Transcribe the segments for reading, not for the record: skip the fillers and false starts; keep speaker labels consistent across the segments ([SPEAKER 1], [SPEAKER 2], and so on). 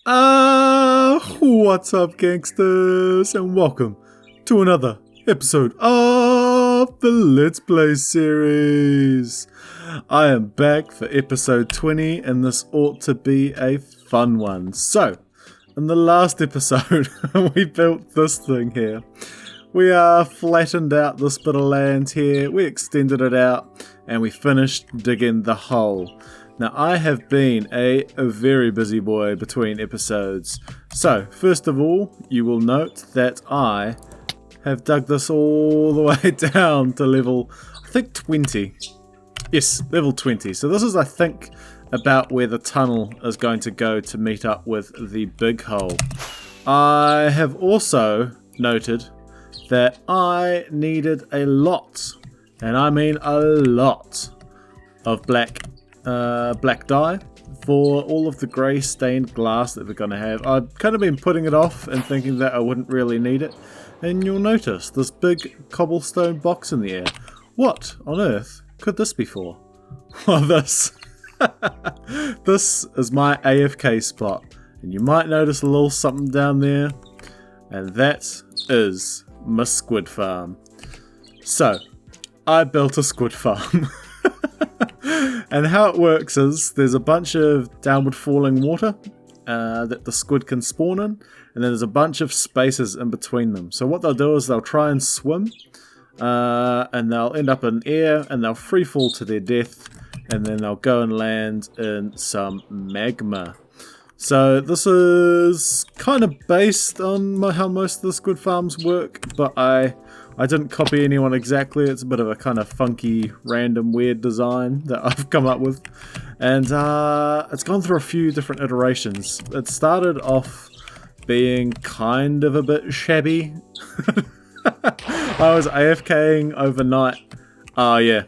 [SPEAKER 1] What's up, gangsters, and welcome to another episode of the Let's Play series. I am back for episode 20, and this ought to be a fun one. So, in the last episode, we built this thing here. We flattened out this bit of land here, we extended it out, and we finished digging the hole. Now, I have been a very busy boy between episodes. So, first of all, you will note that I have dug this all the way down to level, I think 20. Yes, level 20. So this is, I think, about where the tunnel is going to go to meet up with the big hole. I have also noted that I needed a lot, and I mean a lot, of black dye for all of the grey stained glass that we're going to have. I've kind of been putting it off and thinking that I wouldn't really need it, and you'll notice this big cobblestone box in the air. What on earth could this be for? Well, this this is my AFK spot, and you might notice a little something down there, and that is my squid farm. So I built a squid farm. And how it works is there's a bunch of downward falling water that the squid can spawn in, and then there's a bunch of spaces in between them. So what they'll do is they'll try and swim, and they'll end up in air, and they'll free fall to their death, and then they'll go and land in some magma. So this is kind of based on how most of the squid farms work, but I didn't copy anyone exactly. It's a bit of a kind of funky, random, weird design that I've come up with. And it's gone through a few different iterations. It started off being kind of a bit shabby. I was AFKing overnight. Oh yeah,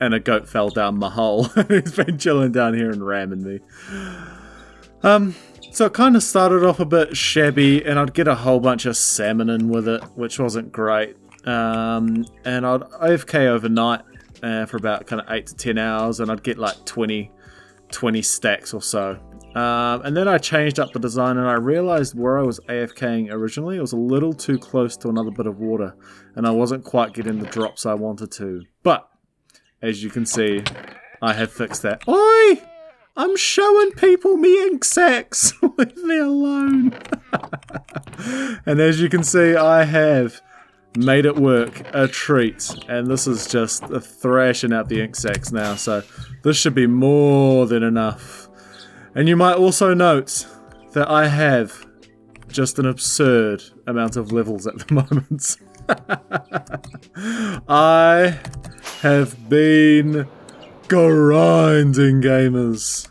[SPEAKER 1] and a goat fell down my hole. He's been chilling down here and ramming me. So it kind of started off a bit shabby, and I'd get a whole bunch of salmon in with it, which wasn't great. And I'd AFK overnight for about kind of 8 to 10 hours, and I'd get like 20 stacks or so. And then I changed up the design, and I realized where I was AFKing originally, it was a little too close to another bit of water, and I wasn't quite getting the drops I wanted to. But, as you can see, I have fixed that. Oi! I'm showing people me ink sacks! Leave me alone! And as you can see, I have made it work. A treat. And this is just thrashing out the ink sacks now, so this should be more than enough. And you might also note that I have just an absurd amount of levels at the moment. I have been grinding, gamers.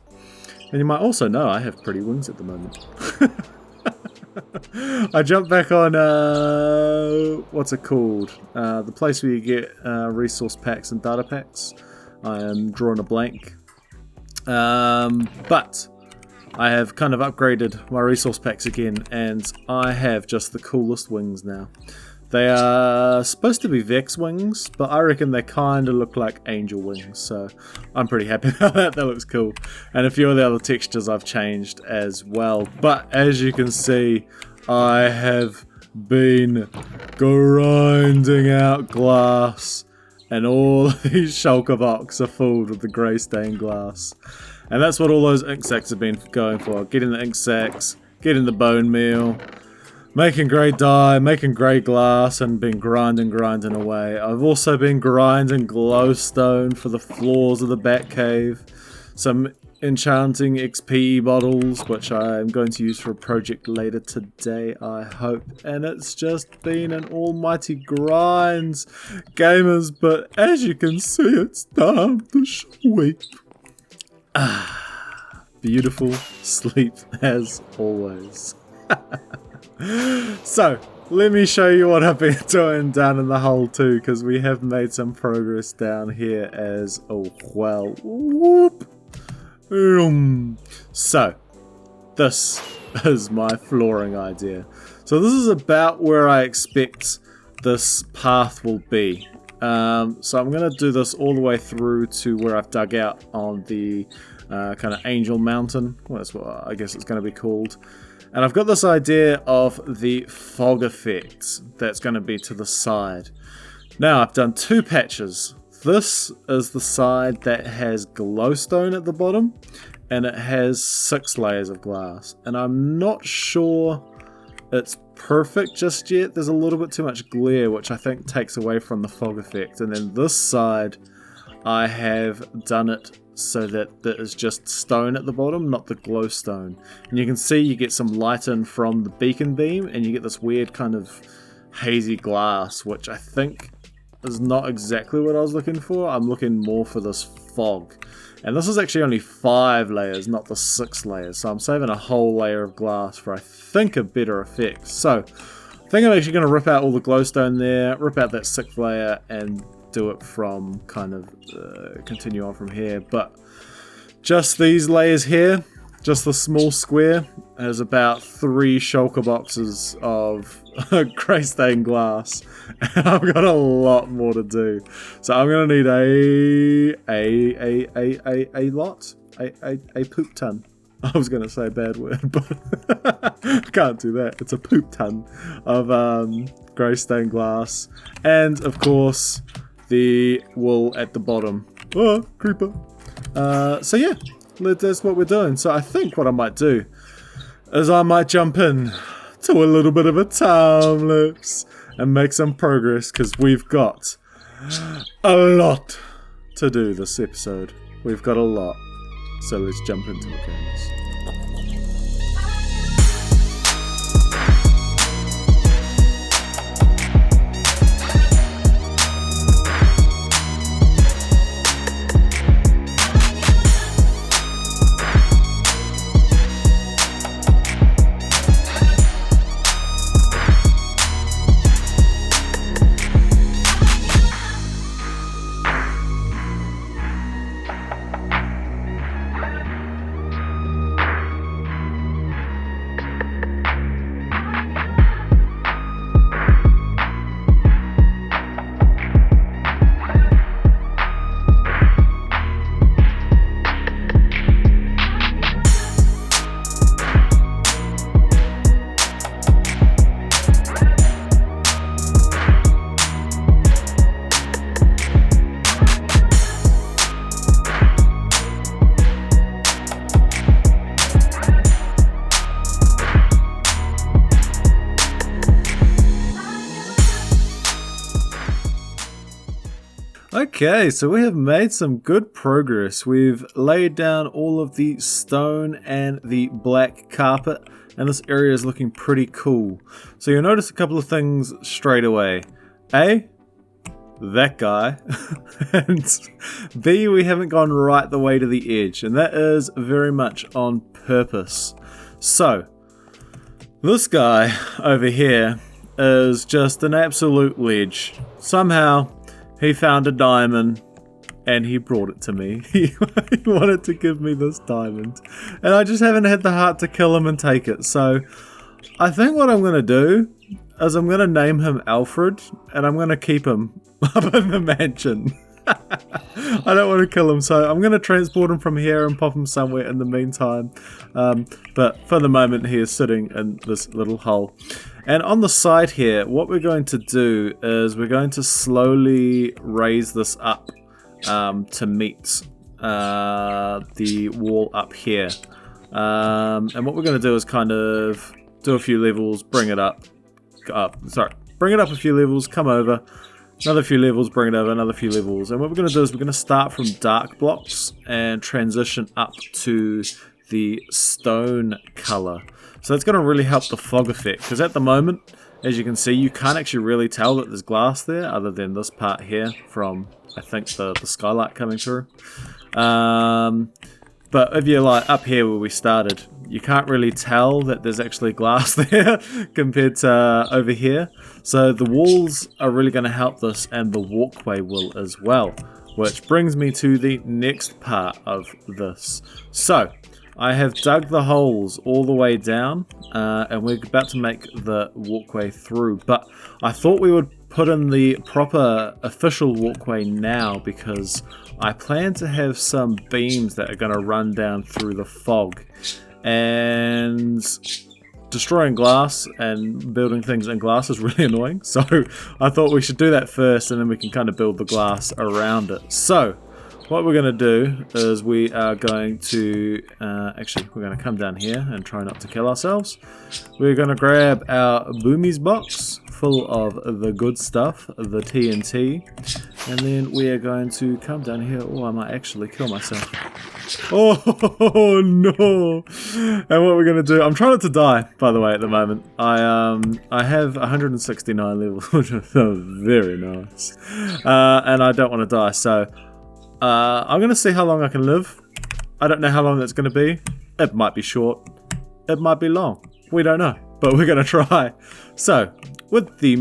[SPEAKER 1] And you might also know I have pretty wings at the moment. I jumped back on, what's it called? The place where you get resource packs and data packs. I am drawing a blank. But I have kind of upgraded my resource packs again, and I have just the coolest wings now. They are supposed to be Vex wings, but I reckon they kind of look like angel wings, so I'm pretty happy about that. That looks cool. And a few of the other textures I've changed as well. But as you can see, I have been grinding out glass, and all these shulker boxes are filled with the grey stained glass. And that's what all those ink sacks have been going for. Getting the ink sacks, getting the bone meal, making grey dye, making grey glass, and been grinding away. I've also been grinding glowstone for the floors of the Batcave. Some enchanting XP bottles, which I'm going to use for a project later today, I hope. And it's just been an almighty grind, gamers, but as you can see, it's time to sleep. Beautiful sleep as always. So, let me show you what I've been doing down in the hole too, because we have made some progress down here as well. Whoop. So, this is my flooring idea. So this is about where I expect this path will be. So I'm going to do this all the way through to where I've dug out on the kind of Angel Mountain. Well, that's what I guess it's going to be called. And I've got this idea of the fog effect that's going to be to the side. Now, I've done 2 patches. This is the side that has glowstone at the bottom, and it has 6 layers of glass. And I'm not sure it's perfect just yet. There's a little bit too much glare, which I think takes away from the fog effect. And then this side, I have done it so that there is just stone at the bottom, not the glowstone. And you can see you get some light in from the beacon beam, and you get this weird kind of hazy glass, which I think is not exactly what I was looking for. I'm looking more for this fog. And this is actually only 5 layers, not the 6 layers. So I'm saving a whole layer of glass for, I think, a better effect. So I think I'm actually going to rip out all the glowstone there, rip out that 6th layer, and do it from kind of continue on from here. But just these layers here, just the small square, has about 3 shulker boxes of grey stained glass, and I've got a lot more to do. So I'm gonna need a poop ton. I was gonna say a bad word, but I can't do that. It's a poop ton of grey stained glass, and of course the wool at the bottom. Oh, creeper. So yeah, that's what we're doing. So I think what I might do is I might jump in to a little bit of a time lapse and make some progress, because we've got a lot to do this episode. We've got a lot. So let's jump into it, guys. Okay, so we have made some good progress. We've laid down all of the stone and the black carpet, and this area is looking pretty cool. So you'll notice a couple of things straight away. A, that guy, and B, we haven't gone right the way to the edge, and that is very much on purpose. So, this guy over here is just an absolute ledge. Somehow, he found a diamond and he brought it to me. He wanted to give me this diamond, and I just haven't had the heart to kill him and take it. So I think what I'm going to do is I'm going to name him Alfred, and I'm going to keep him up in the mansion. I don't want to kill him, so I'm going to transport him from here and pop him somewhere in the meantime. But for the moment, he is sitting in this little hole. And on the side here, what we're going to do is we're going to slowly raise this up to meet the wall up here. And what we're going to do is kind of do a few levels, bring it up, bring it up a few levels, come over, another few levels, bring it over, another few levels. And what we're going to do is we're going to start from dark blocks and transition up to the stone color. So that's going to really help the fog effect, because at the moment, as you can see, you can't actually really tell that there's glass there, other than this part here from, I think, the skylight coming through. But if you're like up here where we started, you can't really tell that there's actually glass there compared to over here. So the walls are really going to help this, and the walkway will as well. Which brings me to the next part of this. So I have dug the holes all the way down, and we're about to make the walkway through. But I thought we would put in the proper official walkway now because I plan to have some beams that are going to run down through the fog. And destroying glass and building things in glass is really annoying. So I thought we should do that first and then we can kind of build the glass around it. So what we're going to do is we are going to, actually we're going to come down here and try not to kill ourselves. We're going to grab our boomies box full of the good stuff, the TNT, and then we are going to come down here. Oh, I might actually kill myself. Oh no! And what we're going to do, I'm trying not to die, by the way, at the moment. I have 169 levels, which is very nice. And I don't want to die, so I'm going to see how long I can live. I don't know how long that's going to be. It might be short. It might be long. We don't know. But we're going to try. So, with the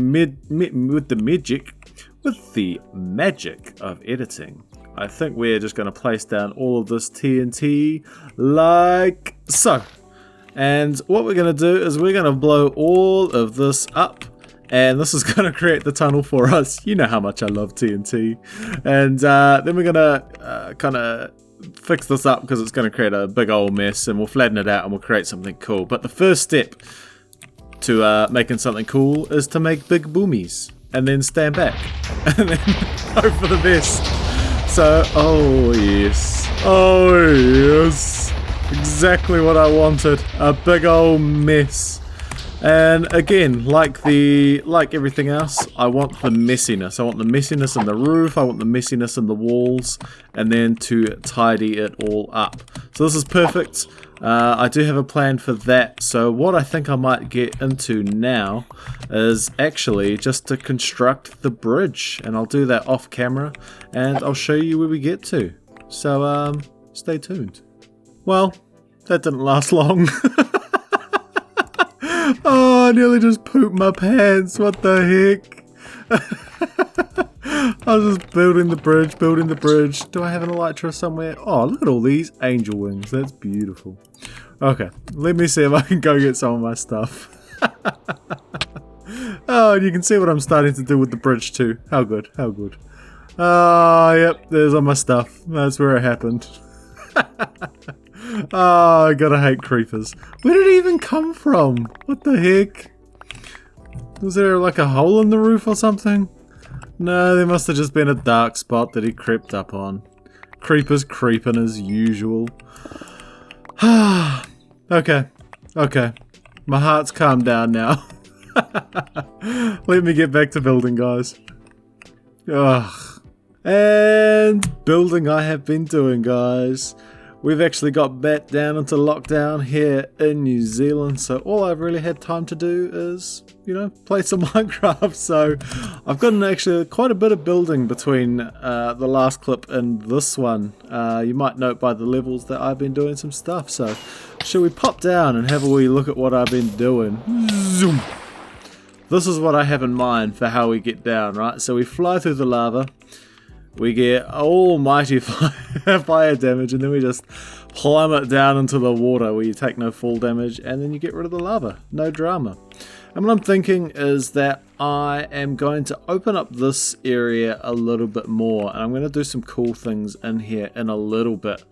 [SPEAKER 1] magic of editing, I think we're just going to place down all of this TNT like so. And what we're going to do is we're going to blow all of this up. And this is going to create the tunnel for us. You know how much I love TNT. And then we're going to kind of fix this up because it's going to create a big old mess. And we'll flatten it out and we'll create something cool. But the first step to making something cool is to make big boomies. And then stand back. And then hope for the best. So, oh yes. Oh yes. Exactly what I wanted. A big old mess. And again, like everything else, I want the messiness. I want the messiness in the roof, I want the messiness in the walls, and then to tidy it all up. So this is perfect. I do have a plan for that. So what I think I might get into now is actually just to construct the bridge. And I'll do that off camera, and I'll show you where we get to. So stay tuned. Well, that didn't last long. Oh, I nearly just pooped my pants. What the heck? I was just building the bridge. Do I have an elytra somewhere? Oh, look at all these angel wings. That's beautiful. Okay, let me see if I can go get some of my stuff. Oh, and you can see what I'm starting to do with the bridge too. How good, how good. Oh, yep, there's all my stuff. That's where it happened. Oh, I gotta hate creepers. Where did it even come from? What the heck? Was there like a hole in the roof or something? No, there must have just been a dark spot that he crept up on. Creepers creeping as usual. Okay. My heart's calmed down now. Let me get back to building, guys. Ugh. And building I have been doing, guys. We've actually got back down into lockdown here in New Zealand, so all I've really had time to do is, you know, play some Minecraft. So I've gotten actually quite a bit of building between the last clip and this one. You might note by the levels that I've been doing some stuff. So shall we pop down and have a wee look at what I've been doing? Zoom. This is what I have in mind for how we get down, right? So we fly through the lava. We get almighty fire damage, and then we just plummet down into the water where you take no fall damage, and then you get rid of the lava. No drama. And what I'm thinking is that I am going to open up this area a little bit more, and I'm going to do some cool things in here in a little bit.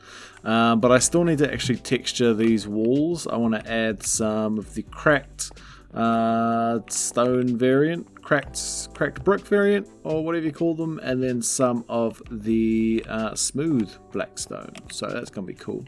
[SPEAKER 1] But I still need to actually texture these walls. I want to add some of the cracked stone variant, cracked brick variant, or whatever you call them, and then some of the smooth black stone. So that's gonna be cool.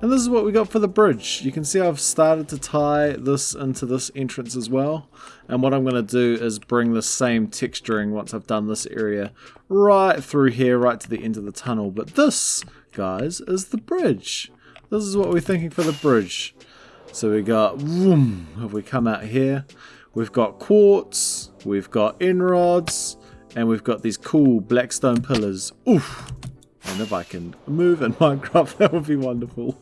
[SPEAKER 1] And this is what we got for the bridge. You can see I've started to tie this into this entrance as well, and what I'm gonna do is bring the same texturing once I've done this area right through here, right to the end of the tunnel. But this, guys, is the bridge. This is what we're thinking for the bridge. So we got, vroom, if we come out here, we've got quartz, we've got rods, and we've got these cool blackstone pillars. Oof! And if I can move in Minecraft, that would be wonderful.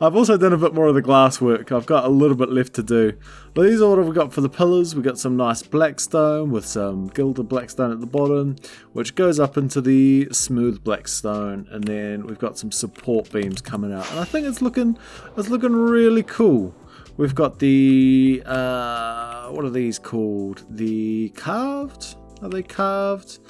[SPEAKER 1] I've also done a bit more of the glass work. I've got a little bit left to do. But these are what we've got for the pillars. We've got some nice blackstone with some gilded blackstone at the bottom, which goes up into the smooth blackstone, and then we've got some support beams coming out. And I think it's looking really cool. We've got the what are these called? The carved? Are they carved?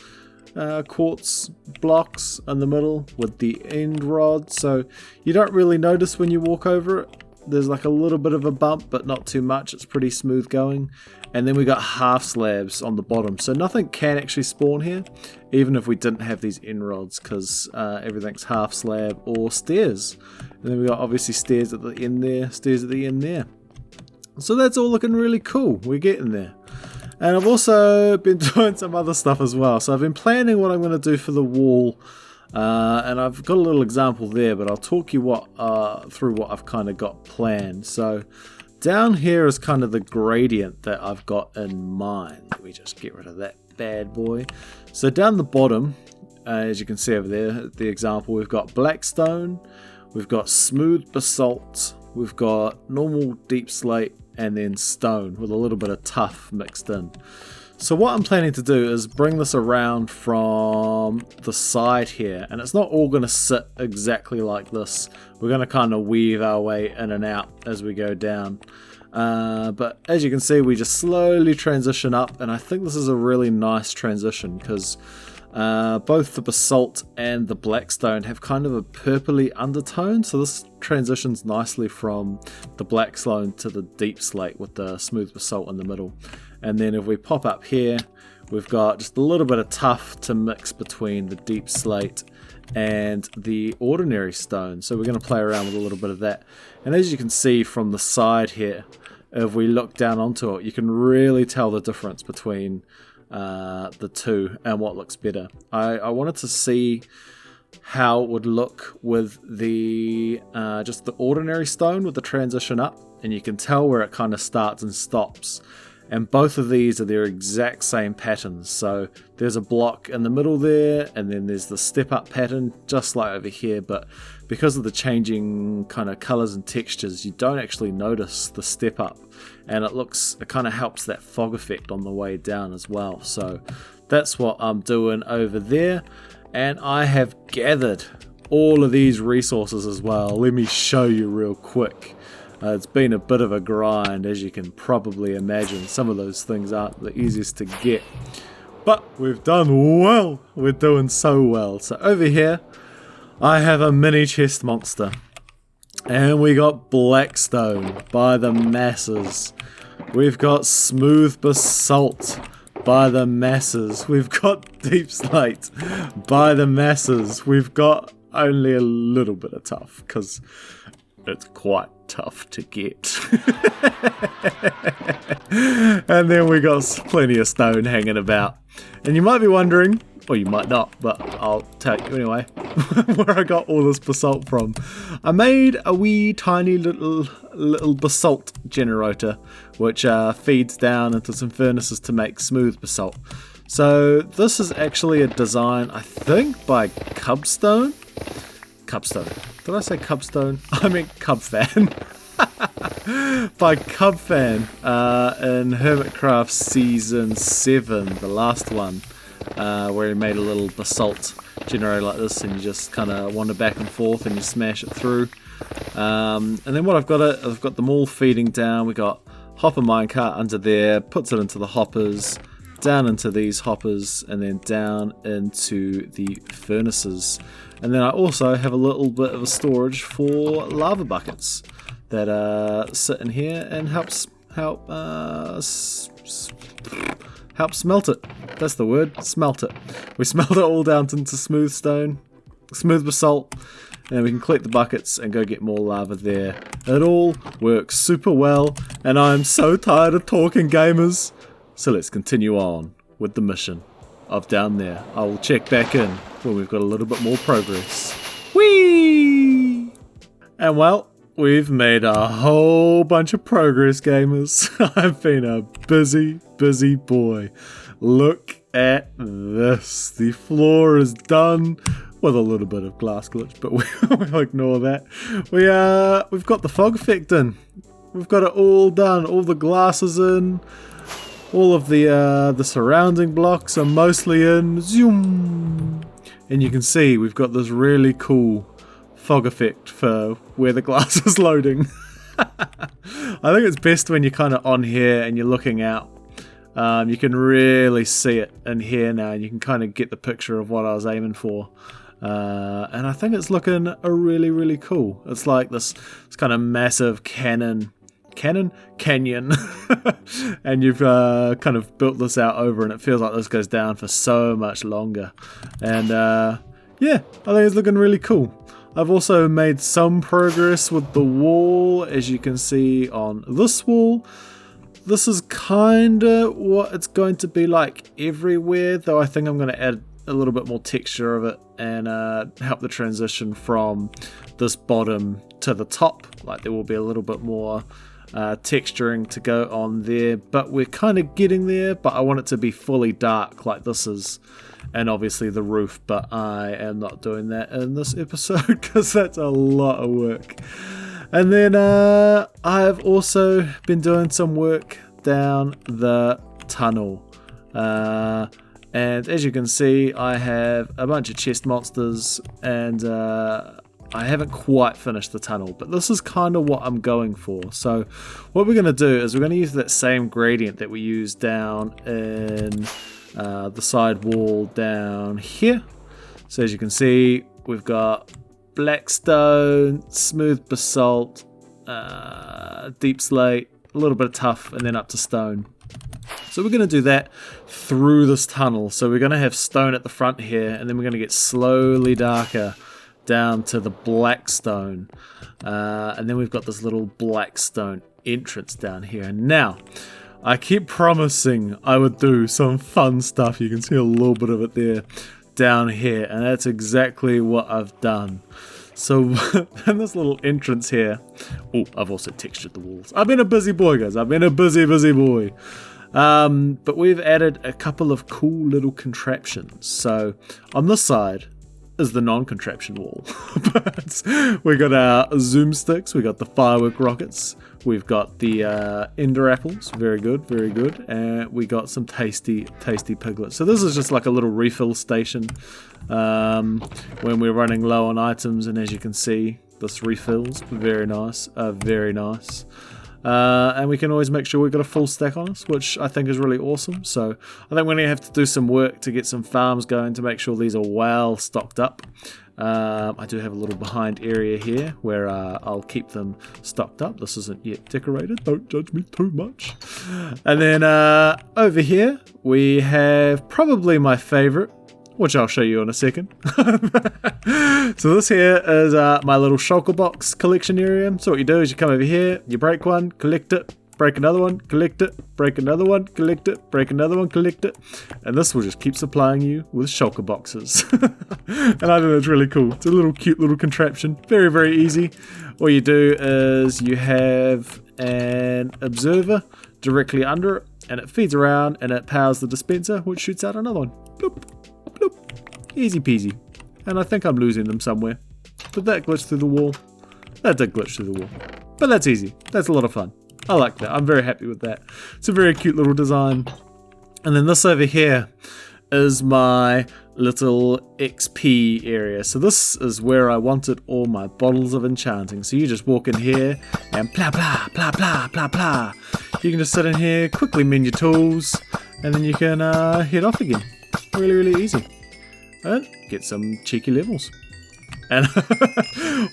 [SPEAKER 1] Quartz blocks in the middle with the end rod, so you don't really notice when you walk over it. There's like a little bit of a bump, but not too much. It's pretty smooth going. And then we got half slabs on the bottom, so nothing can actually spawn here, even if we didn't have these end rods, because everything's half slab or stairs. And then we got obviously stairs at the end there, stairs at the end there. So that's all looking really cool. We're getting there. And I've also been doing some other stuff as well. So I've been planning what I'm going to do for the wall. And I've got a little example there, but I'll talk you through what I've kind of got planned. So down here is kind of the gradient that I've got in mind. Let me just get rid of that bad boy. So down the bottom, as you can see over there, the example, we've got black stone, we've got smooth basalt, we've got normal deep slate, and then stone with a little bit of tuff mixed in. So what I'm planning to do is bring this around from the side here, and it's not all going to sit exactly like this. We're going to kind of weave our way in and out as we go down. But as you can see, we just slowly transition up, and I think this is a really nice transition because both the basalt and the blackstone have kind of a purpley undertone, so this transitions nicely from the blackstone to the deep slate with the smooth basalt in the middle. And then if we pop up here, we've got just a little bit of tuff to mix between the deep slate and the ordinary stone, so we're going to play around with a little bit of that. And as you can see from the side here, if we look down onto it, you can really tell the difference between the two and what looks better. I wanted to see how it would look with the just the ordinary stone with the transition up, and you can tell where it kind of starts and stops. And both of these are their exact same patterns. So there's a block in the middle there, and then there's the step up pattern just like over here, but because of the changing kind of colors and textures, you don't actually notice the step up, and it kind of helps that fog effect on the way down as well. So that's what I'm doing over there, and I have gathered all of these resources as well. Let me show you real quick. It's been a bit of a grind, as you can probably imagine. Some of those things aren't the easiest to get, but we've done well. We're doing so well. So over here, I have a mini chest monster, and we got blackstone by the masses. We've got smooth basalt by the masses. We've got deep slate by the masses. We've got only a little bit of tuff because it's quite tough to get. And then we got plenty of stone hanging about. And you might be wondering, or you might not, but I'll tell you anyway, where I got all this basalt from. I made a wee tiny little basalt generator, which feeds down into some furnaces to make smooth basalt. So this is actually a design, I think, by Cubstone. Did I say Cubstone? I meant Cubfan. By Cubfan in Hermitcraft Season 7, the last one, where he made a little basalt generator like this, and you just kind of wander back and forth and you smash it through. And then what I've got them all feeding down. We got hopper minecart under there, puts it into the hoppers, down into these hoppers, and then down into the furnaces. And then I also have a little bit of a storage for lava buckets that sit in here and help smelt it. That's the word, smelt it. We smelt it all down into smooth basalt, and we can collect the buckets and go get more lava there. It all works super well, and I'm so tired of talking, gamers. So let's continue on with the mission of down there. I will check back in when we've got a little bit more progress. Whee! And well, we've made a whole bunch of progress, gamers. I've been a busy boy. Look at this. The floor is done with a little bit of glass glitch, but we'll ignore that. We've got the fog effect in. We've got it all done. All the glass is in. All of the surrounding blocks are mostly in. Zoom! And you can see we've got this really cool fog effect for where the glass is loading. I think it's best when you're kind of on here and you're looking out. You can really see it in here now, and you can kind of get the picture of what I was aiming for. And I think it's looking really, really cool. It's like this kind of massive canyon, and you've kind of built this out over, and it feels like this goes down for so much longer. And yeah, I think it's looking really cool. I've also made some progress with the wall, as you can see on this wall. This is kind of what it's going to be like everywhere, though I think I'm going to add a little bit more texture of it and help the transition from this bottom to the top. Like there will be a little bit more texturing to go on there, but we're kind of getting there. But I want it to be fully dark like this is, and obviously the roof, but I am not doing that in this episode because that's a lot of work. And then I've also been doing some work down the tunnel. And as you can see, I have a bunch of chest monsters, and I haven't quite finished the tunnel, but this is kind of what I'm going for. So what we're going to do is we're going to use that same gradient that we used down in the side wall down here. So as you can see, we've got black stone, smooth basalt, deep slate, a little bit of tuff, and then up to stone. So we're going to do that through this tunnel. So we're going to have stone at the front here, and then we're going to get slowly darker down to the black stone. And then we've got this little black stone entrance down here. And now, I keep promising I would do some fun stuff. You can see a little bit of it there down here, and that's exactly what I've done. So in this little entrance here, oh, I've also textured the walls. I've been a busy boy, guys. I've been a busy boy. But we've added a couple of cool little contraptions. So on this side is the non-contraption wall. But we got our zoom sticks, we got the firework rockets, we've got the ender apples, very good, and we got some tasty piglets. So this is just like a little refill station when we're running low on items, and as you can see, this refills, very nice. And we can always make sure we've got a full stack on us, which I think is really awesome. So I think we're going to have to do some work to get some farms going to make sure these are well stocked up. I do have a little behind area here where I'll keep them stocked up. This isn't yet decorated, don't judge me too much. And then over here we have probably my favorite, which I'll show you in a second. So this here is my little shulker box collection area. So what you do is you come over here, you break one, collect it, break another one, collect it, break another one, collect it, break another one, collect it. And this will just keep supplying you with shulker boxes. And I think it's really cool. It's a little cute little contraption. Very easy. All you do is you have an observer directly under it, and it feeds around and it powers the dispenser, which shoots out another one. Bloop. Bloop. Easy peasy. And I think I'm losing them somewhere. Did that glitch through the wall? That did glitch through the wall. But that's easy. That's a lot of fun. I like that. I'm very happy with that. It's a very cute little design. And then this over here is my little XP area. So this is where I wanted all my bottles of enchanting. So you just walk in here and blah blah blah blah blah blah. You can just sit in here, quickly mend your tools, and then you can head off again. Really easy. And get some cheeky levels. And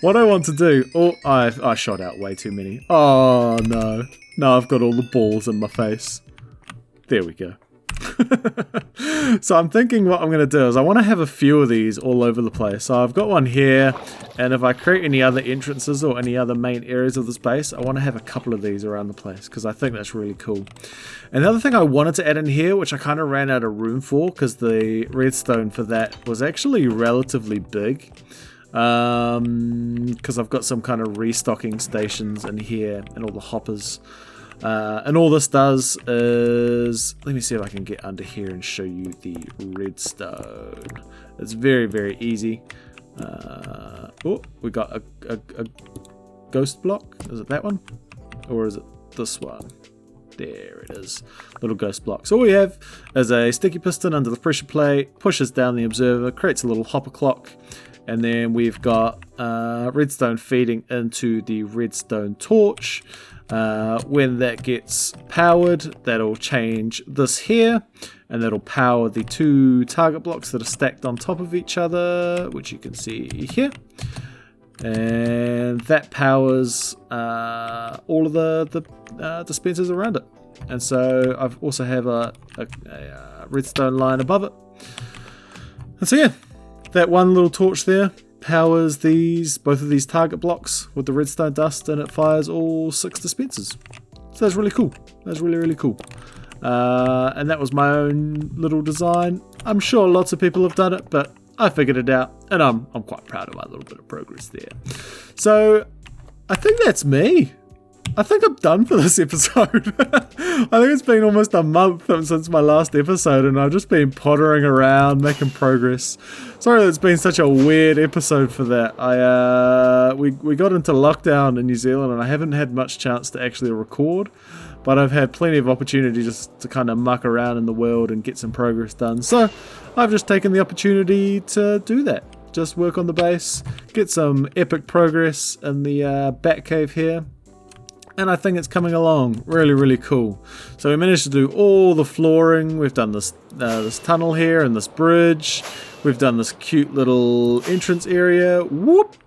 [SPEAKER 1] what I want to do... Oh, I shot out way too many. Oh, no. Now I've got all the balls in my face. There we go. So I'm thinking what I'm going to do is I want to have a few of these all over the place. So I've got one here, and if I create any other entrances or any other main areas of the space, I want to have a couple of these around the place because I think that's really cool. Another thing I wanted to add in here, which I kind of ran out of room for because the redstone for that was actually relatively big, because I've got some kind of restocking stations in here and all the hoppers. And all this does is, let me see if I can get under here and show you the redstone. It's very easy. Oh, we got a ghost block. Is it that one? Or is it this one? There it is. Little ghost block. So all we have is a sticky piston under the pressure plate, pushes down the observer, creates a little hopper clock, and then we've got redstone feeding into the redstone torch. When that gets powered, that'll change this here, and that'll power the 2 target blocks that are stacked on top of each other, which you can see here. And that powers all of the dispensers around it. And so I also have a redstone line above it. And so yeah, that one little torch there powers both of these target blocks with the redstone dust, and it fires all 6 dispensers. So that's really cool. That's really, really cool. And that was my own little design. I'm sure lots of people have done it, but I figured it out, and I'm quite proud of my little bit of progress there. So I think that's me. I think I'm done for this episode. I think it's been almost a month since my last episode, and I've just been pottering around, making progress. Sorry that it's been such a weird episode for that. We got into lockdown in New Zealand, and I haven't had much chance to actually record, but I've had plenty of opportunity just to kind of muck around in the world and get some progress done. So I've just taken the opportunity to do that. Just work on the base, get some epic progress in the BATCAVE here. And I think it's coming along really, really cool. So we managed to do all the flooring. We've done this tunnel here and this bridge. We've done this cute little entrance area, whoop,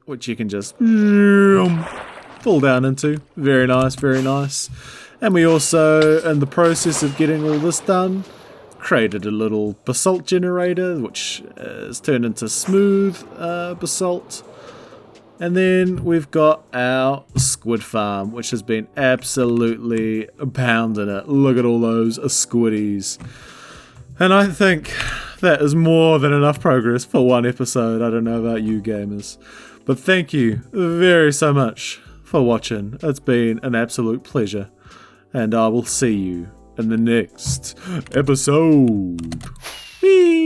[SPEAKER 1] which you can just fall down into. Very nice, very nice. And we also, in the process of getting all this done, created a little basalt generator, which is turned into smooth basalt. And then we've got our squid farm, which has been absolutely pounding it. Look at all those squiddies. And I think that is more than enough progress for one episode. I don't know about you gamers. But thank you very so much for watching. It's been an absolute pleasure. And I will see you in the next episode. Whee!